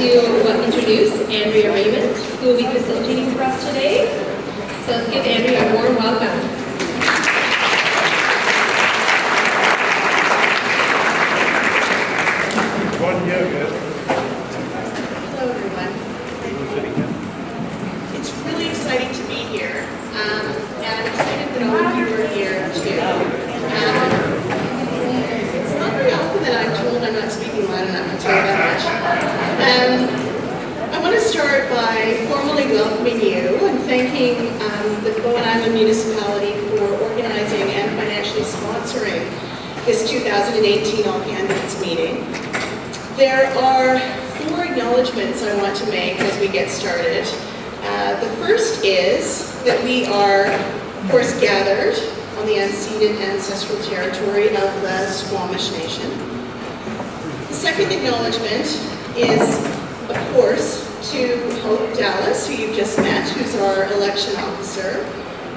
to introduce Andrea Raymond, who will be facilitating for us today. So let's give Andrea a warm welcome. Hello, everyone. It's really exciting to be here, and I'm excited that all of you are here too. It's not very often that I'm told I'm not speaking loud enough to tell you that much. I want to start by formally welcoming you and thanking the Bowen municipality for organizing and financially sponsoring this 2018 All Candidates meeting. There are 4 acknowledgements I want to make as we get started. The first is that we are, of course, gathered on the unceded ancestral territory of the Squamish Nation. The second acknowledgement is, of course, to Hope Dallas, who you've just met, who's our election officer,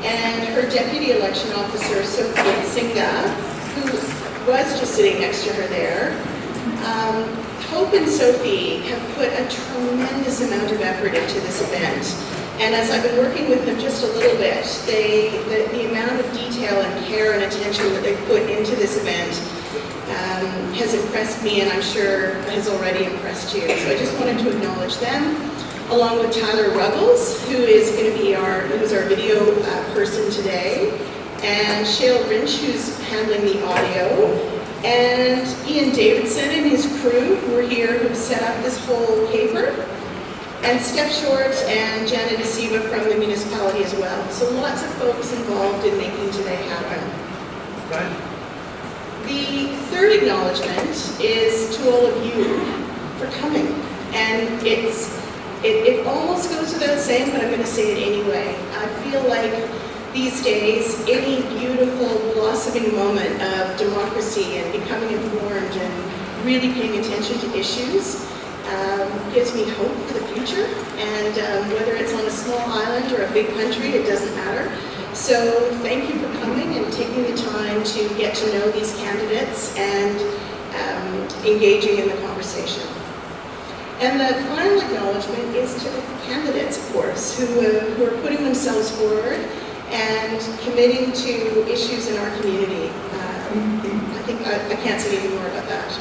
and her deputy election officer, Sophia Singa, who was just sitting next to her there. Hope and Sophie have put a tremendous amount of effort into this event. And as I've been working with them just a little bit, the amount of detail and care and attention that they put into this event has impressed me, and I'm sure has already impressed you. So I just wanted to acknowledge them, along with Tyler Ruggles, who is going to be who's our video person today, and Shale Rinch, who's handling the audio, and Ian Davidson and his crew who are here, who've set up this whole paper, and Steph Short and Janet Asiva from the municipality as well. So lots of folks involved in making today happen. Right. The third acknowledgement is to all of you for coming. And it almost goes without saying, but I'm going to say it anyway. I feel like these days, any beautiful blossoming moment of democracy and becoming informed and really paying attention to issues gives me hope for the future. And whether it's on a small island or a big country, it doesn't matter. So thank you for coming and taking the time to get to know these candidates and engaging in the conversation. And the final acknowledgement is to the candidates, of course, who are putting themselves forward and committing to issues in our community. I think I can't say anything more about that.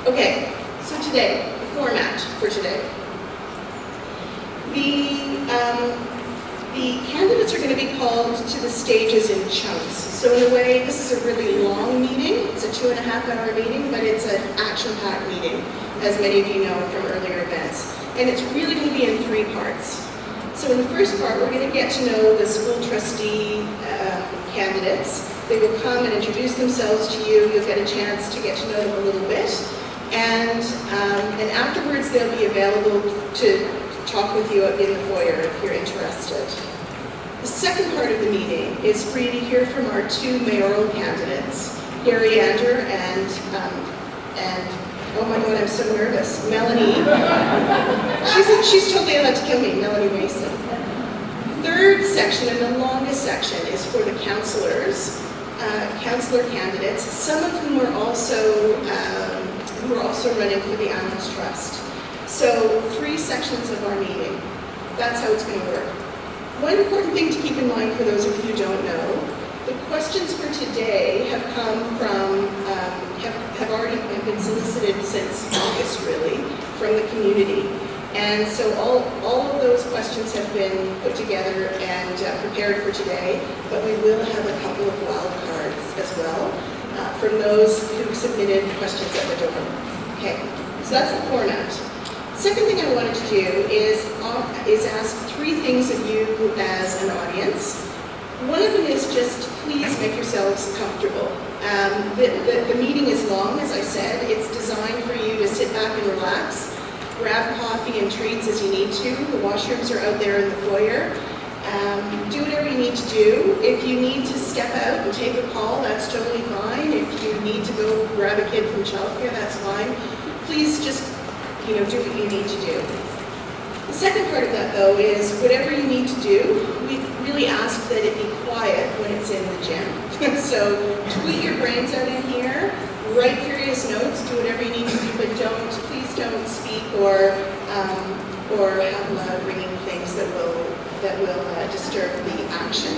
Okay, so today, the format for today. The candidates are going to be called to the stages in chunks. So in a way, this is a really long meeting. It's a 2.5-hour meeting, but it's an action-packed meeting, as many of you know from earlier events. And it's really going to be in 3 parts. So in the first part, we're going to get to know the school trustee candidates. They will come and introduce themselves to you. You'll get a chance to get to know them a little bit. And afterwards, they'll be available to talk with you in the foyer if you're interested. The second part of the meeting is for you to hear from our 2 mayoral candidates, Gary Ander and oh my God, I'm so nervous, Melanie. She's totally allowed to kill me, Melanie Mason. Third section, and the longest section, is for the councillors, councillor candidates, some of whom are also running for the Islands Trust. So 3 sections of our meeting. That's how it's going to work. One important thing to keep in mind for those of you who don't know, the questions for today have come from, have already been solicited since August, really, from the community. And so all of those questions have been put together and prepared for today, but we will have a couple of wild cards as well from those who submitted questions at the door. Okay, so that's the format. Second thing I wanted to do is ask 3 things of you as an audience. One of them is just please make yourselves comfortable. The meeting is long, as I said. It's designed for you to sit back and relax, grab coffee and treats as you need to. The washrooms are out there in the foyer. Do whatever you need to do. If you need to step out and take a call, that's totally fine. If you need to go grab a kid from childcare, that's fine. Please just do what you need to do. The second part of that, though, is whatever you need to do, we really ask that it be quiet when it's in the gym. So tweet your brains out in here, write curious notes, do whatever you need to do, but please don't speak or or have loud ringing things that will disturb the action.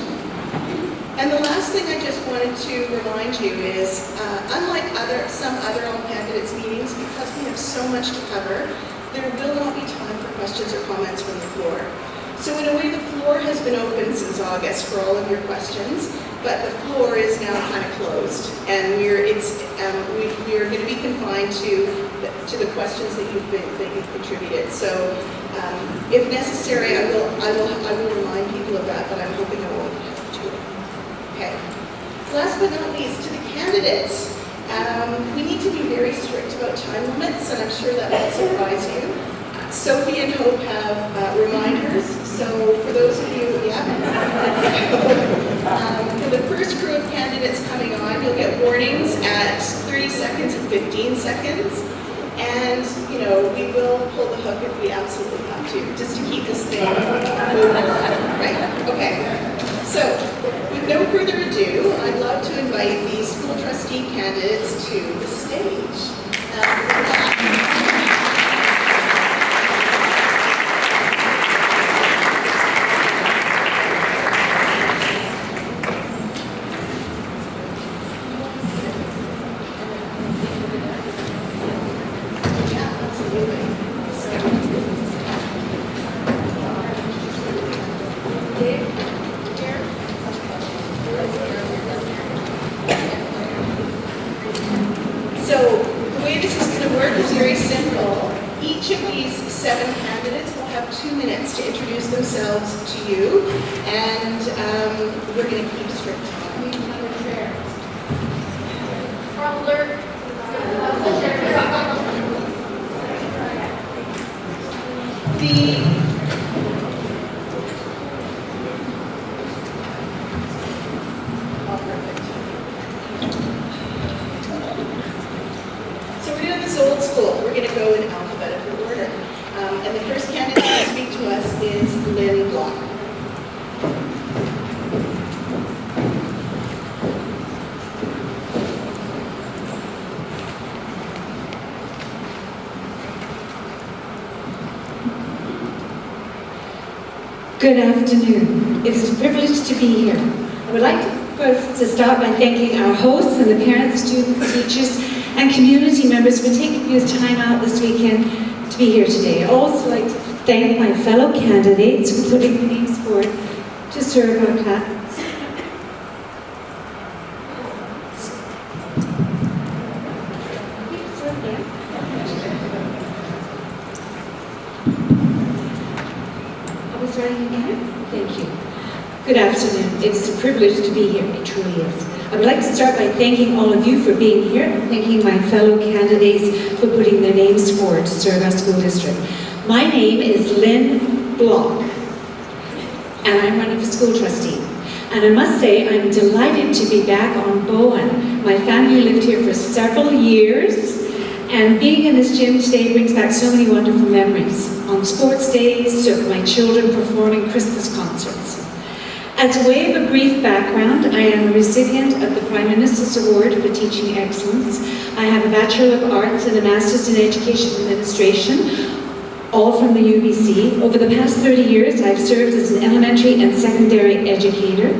And the last thing I just wanted to remind you is, unlike some other all candidates meetings, because we have so much to cover, there will not be time for questions or comments from the floor. So in a way, the floor has been open since August for all of your questions, but the floor is now kind of closed, and we are going to be confined to the questions that you've contributed. So if necessary, I will remind people of that, but I'm hoping I won't have to. Okay. Last but not least, to the candidates, we need to be very strict about time limits, and I'm sure that won't surprise you. Sophie and Hope have reminders, so for those of you, for the first crew of candidates coming on, you'll get warnings at 30 seconds and 15 seconds, and, you know, we will pull the hook if we absolutely have to, just to keep this thing moving, right? Okay, so with no further ado, I'd love to invite the school trustee candidates to the stage. So the way this is going to work is very simple. Each of these 7 candidates will have 2 minutes to introduce themselves to you, and we're going to keep strict time. So we're doing this old school. We're going to go in alphabetical order. And the first candidate to speak to us is Lynn Block. Good afternoon. It is a privilege to be here. I would like to start by thanking our hosts and the parents, students, teachers, and community members for taking your time out this weekend to be here today. I'd also like to thank my fellow candidates for putting their names forward to serve our class. Thank you. Good afternoon. It's a privilege to be here. It truly is. I would like to start by thanking all of you for being here and thanking my fellow candidates for putting their names forward to serve our school district. My name is Lynn Block, and I'm running for school trustee. And I must say, I'm delighted to be back on Bowen. My family lived here for several years, and being in this gym today brings back so many wonderful memories. On sports days, to my children performing Christmas concerts. As a way of a brief background, I am a recipient of the Prime Minister's Award for Teaching Excellence. I have a Bachelor of Arts and a Master's in Education Administration, all from the UBC. Over the past 30 years, I've served as an elementary and secondary educator,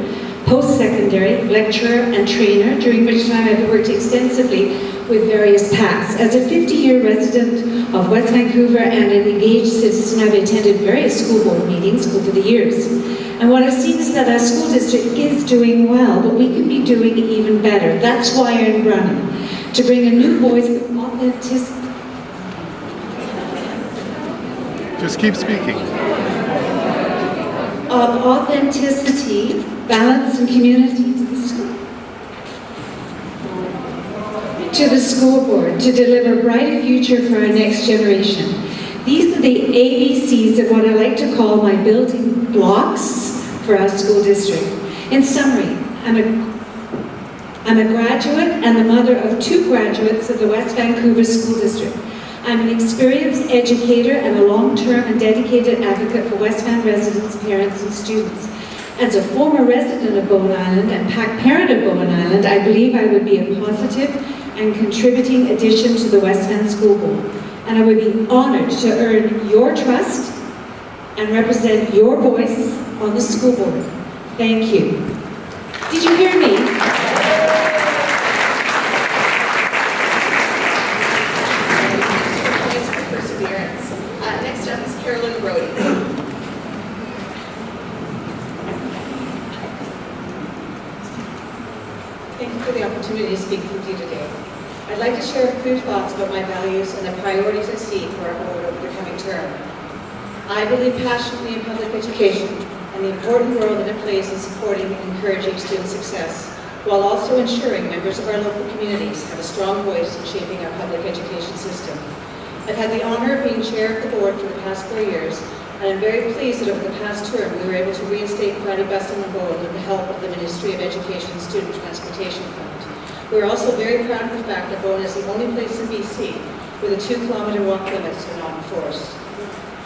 post-secondary, lecturer, and trainer, during which time I've worked extensively with various PACs. As a 50-year resident of West Vancouver and an engaged citizen, I've attended various school board meetings over the years. And what I've seen is that our school district is doing well, but we can be doing even better. That's why I'm running, to bring a new voice of authenticity. Just keep speaking. Of authenticity, balance, and community to the school board to deliver a brighter future for our next generation. These are the ABCs of what I like to call my building blocks for our school district. In summary, I'm a graduate and the mother of 2 graduates of the West Vancouver School District. I'm an experienced educator and a long-term and dedicated advocate for West Van residents, parents, and students. As a former resident of Bowen Island and PAC parent of Bowen Island, I believe I would be a positive and contributing addition to the West Van School Board. And and I would be honored to earn your trust and represent your voice on the school board. Thank you. Did you hear me? Thanks for perseverance. Next up is Carolyn Brody. Thank you for the opportunity to speak with you today. I'd like to share a few thoughts about my values and the priorities I see for our board over the coming term. I believe passionately in public education and the important role that it plays in supporting and encouraging student success, while also ensuring members of our local communities have a strong voice in shaping our public education system. I've had the honor of being chair of the board for the past 4 years, and I'm very pleased that over the past term we were able to reinstate Friday Bustle and Bowl with the help of the Ministry of Education Student Transportation Fund. We're also very proud of the fact that Bowen is the only place in BC where the 2-kilometer walk limits are not enforced.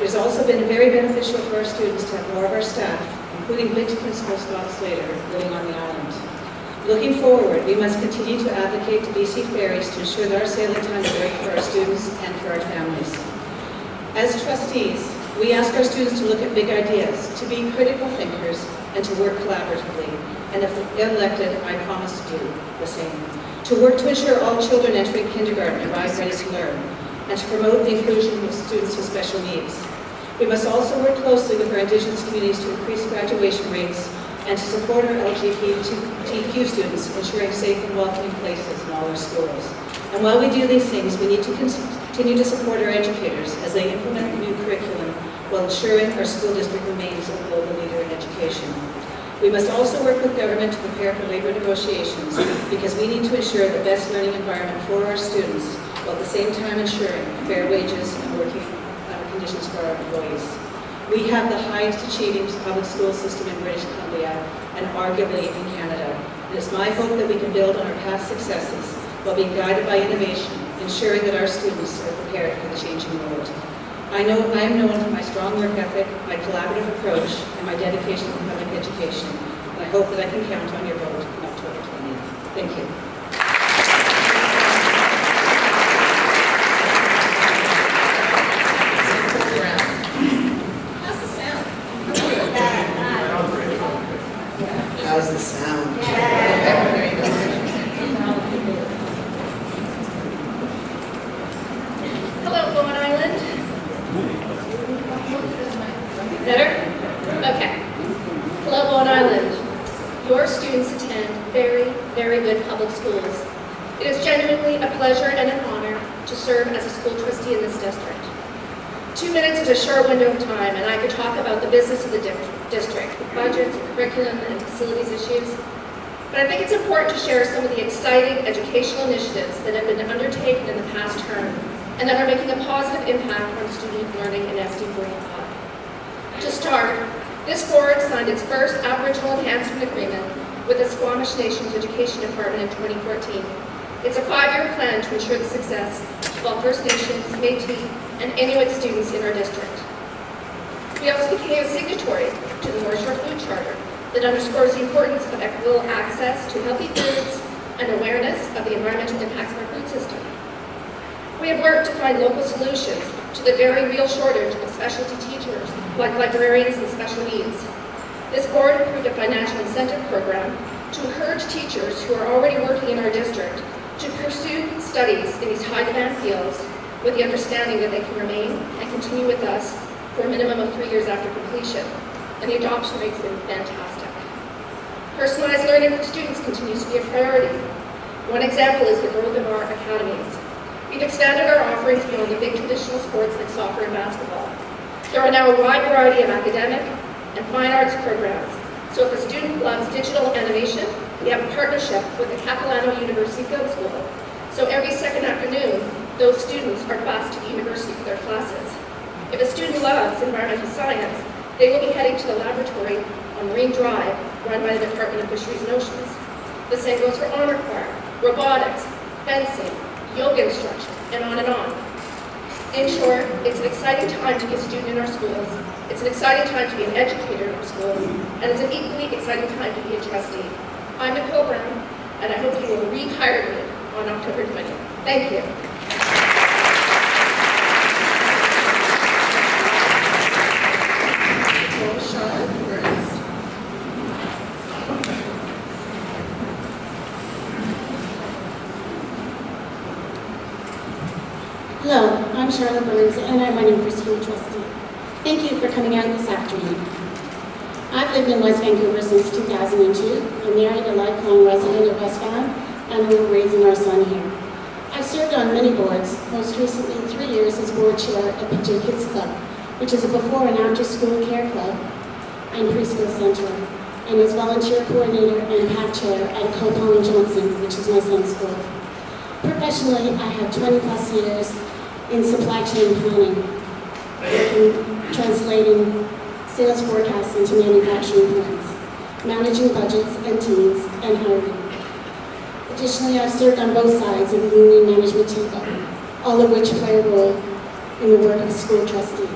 It has also been very beneficial for our students to have more of our staff, including Blitz Principal Scott Slater, living on the island. Looking forward, we must continue to advocate to BC Ferries to ensure that our sailing time is right for our students and for our families. As trustees, we ask our students to look at big ideas, to be critical thinkers, and to work collaboratively. And if elected, I promise to do the same. To work to ensure all children entering kindergarten arrive ready to learn, and to promote the inclusion of students with special needs. We must also work closely with our Indigenous communities to increase graduation rates and to support our LGBTQ students, ensuring safe and welcoming places in all our schools. And while we do these things, we need to continue to support our educators as they implement the new curriculum while ensuring our school district remains a global leader in education. We must also work with government to prepare for labor negotiations because we need to ensure the best learning environment for our students while at the same time ensuring fair wages and working conditions for our employees. We have the highest achieving public school system in British Columbia and arguably in Canada. It is my hope that we can build on our past successes while being guided by innovation, ensuring that our students are prepared for the changing world. I am known for my strong work ethic, my collaborative approach, and my dedication to public education. And I hope that I can count on your vote on October 20th. Thank you. How's the sound? Hello, Bowen Island. Better? Okay. Hello, Bowen Island. Your students attend very, very good public schools. It is genuinely a pleasure and an honor to serve as a school trustee in this district. 2 minutes is a short window of time, and I could talk about the business of the district, with budgets, curriculum, and facilities issues. But I think it's important to share some of the exciting educational initiatives that have been undertaken in the past term and that are making a positive impact on student learning in SD45. To start, this board signed its first Aboriginal Enhancement Agreement with the Squamish Nation's Education Department in 2014. It's a 5-year plan to ensure the success of all First Nations, Métis, and Inuit students in our district. We also became a signatory to the North Shore Food Charter that underscores the importance of equitable access to healthy foods and awareness of the environmental impacts of our food system. We have worked to find local solutions to the very real shortage of specialty teachers, like librarians and special needs. This board approved a financial incentive program to encourage teachers who are already working in our district to pursue studies in these high-demand fields with the understanding that they can remain and continue with us for a minimum of 3 years after completion. And the adoption rate's been fantastic. Personalized learning for students continues to be a priority. One example is the Growth of Our Academies. We've expanded our offerings beyond the big traditional sports like soccer and basketball. There are now a wide variety of academic and fine arts programs. So if a student loves digital animation, we have a partnership with the Capilano University Film School. So every second afternoon, those students are bused to the university for their classes. If a student loves environmental science, they will be heading to the laboratory on Marine Drive, run by the Department of Fisheries and Oceans. The same goes for honor choir, robotics, fencing, yoga instruction, and on and on. In short, it's an exciting time to be a student in our schools, it's an exciting time to be an educator in our schools, and it's an equally exciting time to be a trustee. I'm Nicole Brown, and I hope you will rehire me on October 20th. Thank you. Charlotte Burns, and I'm running for school trustee. Thank you for coming out this afternoon. I've lived in West Vancouver since 2002. I'm married, a lifelong resident of West Van, and we're raising our son here. I've served on many boards, most recently 3 years as board chair at PJ Kids Club, which is a before and after school care club and preschool center, and as volunteer coordinator and PAC chair at Copal and Johnson, which is my son's school. Professionally, I have 20 plus years in supply chain planning, translating sales forecasts into manufacturing plans, managing budgets and teams, and hiring. Additionally, I've served on both sides of the union management table, all of which play a role in the work of a school trustee.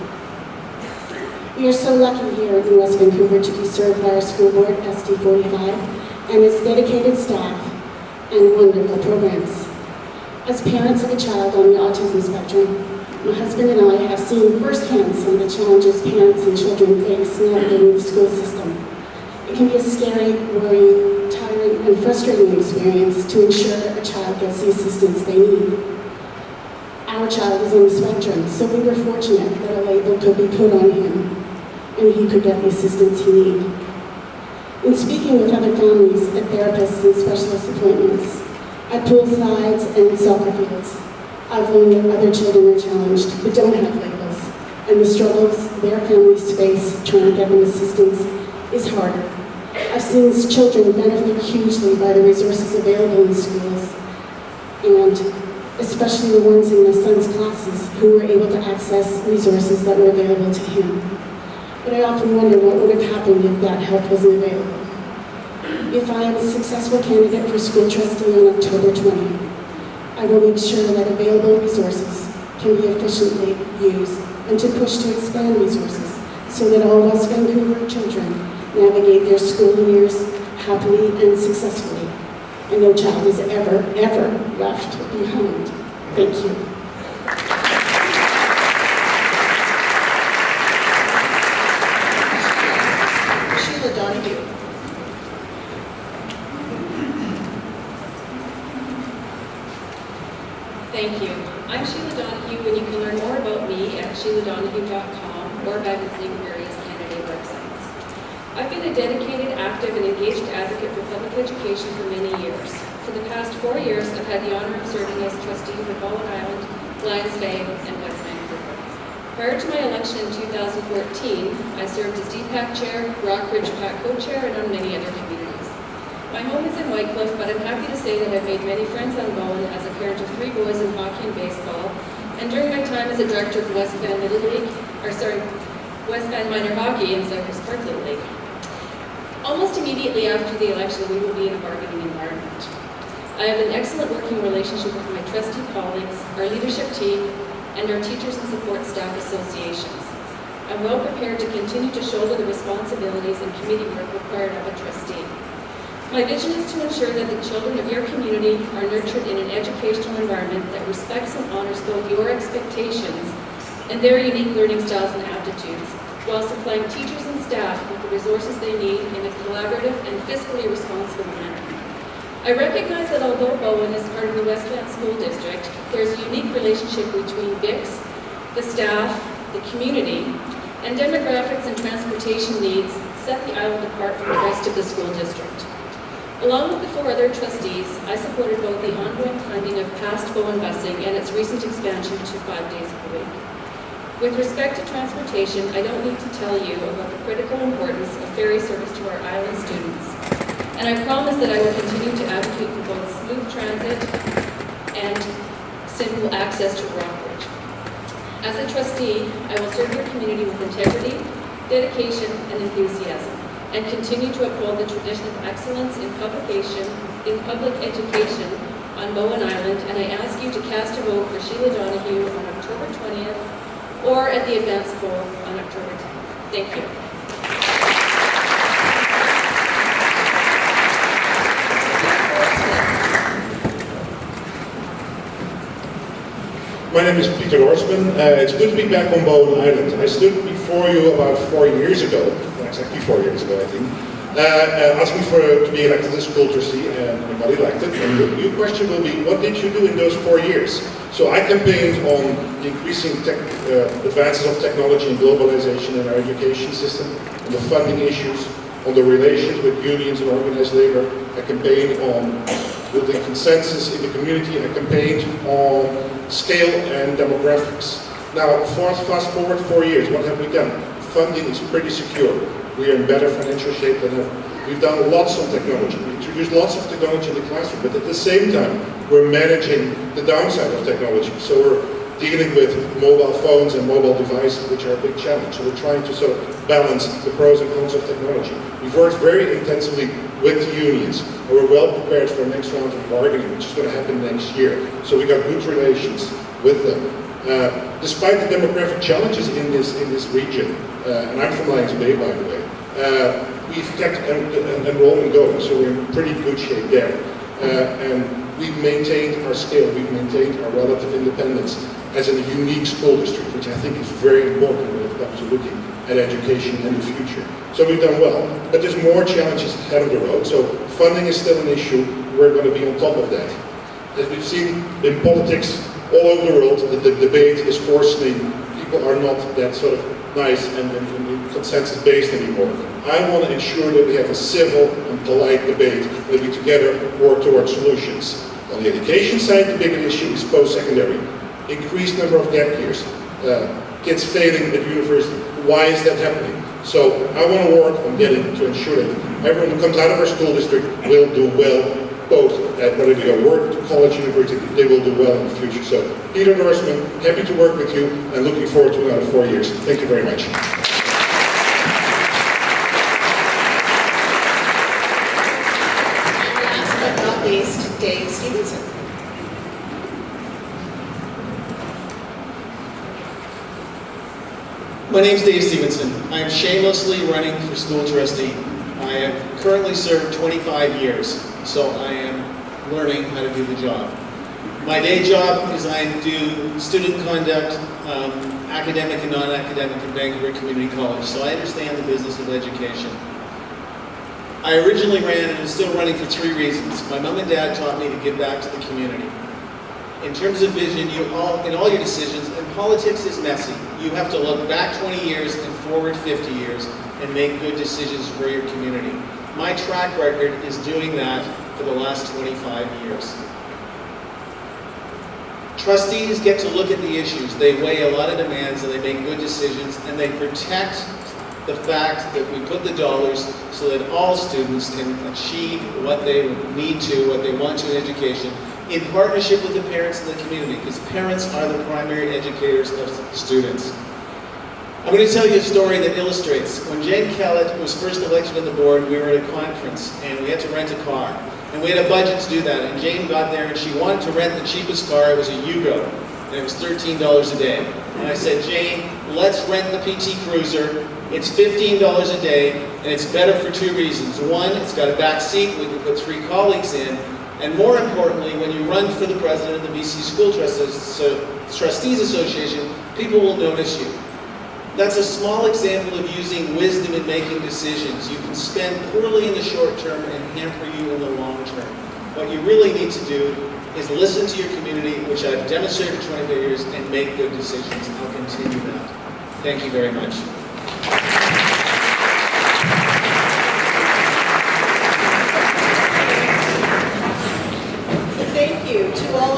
We are so lucky here in West Vancouver to be served by our school board, SD45, and its dedicated staff and wonderful programs. As parents of a child on the autism spectrum, my husband and I have seen firsthand some of the challenges parents and children face navigating the school system. It can be a scary, worrying, tiring, and frustrating experience to ensure a child gets the assistance they need. Our child is on the spectrum, so we were fortunate that a label could be put on him and he could get the assistance he needed. In speaking with other families at therapists and specialist appointments, at poolsides and soccer fields, I've learned that other children are challenged but don't have labels, and the struggles their families face trying to get them assistance is harder. I've seen children benefit hugely by the resources available in schools, and especially the ones in my son's classes who were able to access resources that were available to him. But I often wonder what would have happened if that help wasn't available. If I am a successful candidate for school trustee on October 20th, I will make sure that available resources can be efficiently used and to push to expand resources so that all West Vancouver children navigate their school years happily and successfully, and no child is ever left behind. Thank you. Sheila Donahue. Thank you. I'm Sheila Donahue, and you can learn more about me at sheiladonahue.com or by visiting various candidate websites. I've been a dedicated, active, and engaged advocate for public education for many years. For the past 4 years, I've had the honor of serving as trustee for Bowen Island, Lions Bay, and West Vancouver. Prior to my election in 2014, I served as DPAC chair, Rockridge PAC co-chair, and on many other committees. My home is in Whitecliff, but I'm happy to say that I've made many friends on Bowen as a parent of 3 boys in hockey and baseball, and during my time as a director of West Van West Van Minor Hockey and Cypress Park Little League. Almost immediately after the election, we will be in a bargaining environment. I have an excellent working relationship with my trustee colleagues, our leadership team, and our teachers and support staff associations. I'm well prepared to continue to shoulder the responsibilities and committee work required of a trustee. My vision is to ensure that the children of your community are nurtured in an educational environment that respects and honors both your expectations and their unique learning styles and aptitudes, while supplying teachers and staff with the resources they need in a collaborative and fiscally responsible manner. I recognize that although Bowen is part of the West Van School District, there is a unique relationship between BICS, the staff, the community, and demographics and transportation needs set the island apart from the rest of the school district. Along with the 4 other trustees, I supported both the ongoing funding of past Bowen busing and its recent expansion to 5 days per week. With respect to transportation, I don't need to tell you about the critical importance of ferry service to our island students, and I promise that I will continue to advocate for both smooth transit and simple access to Rockridge. As a trustee, I will serve your community with integrity, dedication, and enthusiasm, and continue to uphold the tradition of excellence in public education on Bowen Island, and I ask you to cast a vote for Sheila Donahue on October 20th or at the advance poll on October 10th. Thank you. My name is Peter Horsman. It's good to be back on Bowen Island. I stood before you about 4 years ago, exactly 4 years ago I think, asked me to be elected as school trustee, and I got elected. And the new question will be, what did you do in those 4 years? So I campaigned on the increasing advances of technology and globalization in our education system, on the funding issues, on the relations with unions and organized labor. I campaigned on building consensus in the community. I campaigned on scale and demographics. Now, fast forward 4 years, what have we done? Funding is pretty secure. We are in better financial shape than ever. We've done lots of technology. We introduced lots of technology in the classroom, but at the same time, we're managing the downside of technology. So we're dealing with mobile phones and mobile devices, which are a big challenge. So we're trying to sort of balance the pros and cons of technology. We've worked very intensively with the unions, and we're well prepared for the next round of bargaining, which is going to happen next year. So we got good relations with them. Despite the demographic challenges in this region, and I'm from Lions Bay, by the way, we've kept enrollment going, so we're in pretty good shape there. And we've maintained our scale, we've maintained our relative independence as a unique school district, which I think is very important when it comes to looking at education in the future. So we've done well, but there's more challenges ahead of the road. So funding is still an issue. We're going to be on top of that. As we've seen in politics all over the world, the debate is worsening. People are not that sort of nice and consensus-based anymore. I want to ensure that we have a civil and polite debate, that we together work towards solutions. On the education side, the bigger issue is post-secondary. Increased number of gap years. Kids failing at university. Why is that happening? So I want to work on getting to ensure that everyone who comes out of our school district will do well, both at whether they go work to college, university, they will do well in the future. So Peter Dorsman, happy to work with you and looking forward to another 4 years. Thank you very much. Last but not least, Dave Stevenson. My name's Dave Stevenson. I am shamelessly running for school trustee. I have currently served 25 years, so I am learning how to do the job. My day job is I do student conduct, academic and non-academic in Vancouver Community College, so I understand the business of education. I originally ran and am still running for 3 reasons. My mom and dad taught me to give back to the community. In terms of vision, in all your decisions, and politics is messy. You have to look back 20 years and forward 50 years and make good decisions for your community. My track record is doing that for the last 25 years. Trustees get to look at the issues. They weigh a lot of demands and they make good decisions and they protect the fact that we put the dollars so that all students can achieve what they need to, what they want to in education, in partnership with the parents and the community, because parents are the primary educators of students. I'm going to tell you a story that illustrates. When Jane Kellett was first elected on the board, we were at a conference and we had to rent a car. And we had a budget to do that. And Jane got there and she wanted to rent the cheapest car. It was a Yugo. And it was $13 a day. And I said, Jane, let's rent the PT Cruiser. It's $15 a day and it's better for 2 reasons. One, it's got a back seat. We can put 3 colleagues in. And more importantly, when you run for the president of the BC School Trustees Association, people will notice you. That's a small example of using wisdom in making decisions. You can spend poorly in the short term and hamper you in the long term. What you really need to do is listen to your community, which I've demonstrated for 25 years, and make good decisions. I'll continue that. Thank you very much. Thank you to all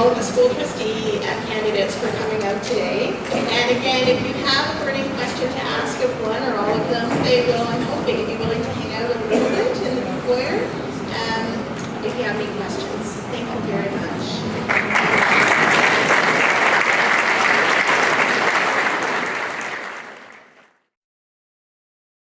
of the school trustee candidates for coming out today. And again, if you have a burning question to ask of one or all of them, they will, I'm hoping, be willing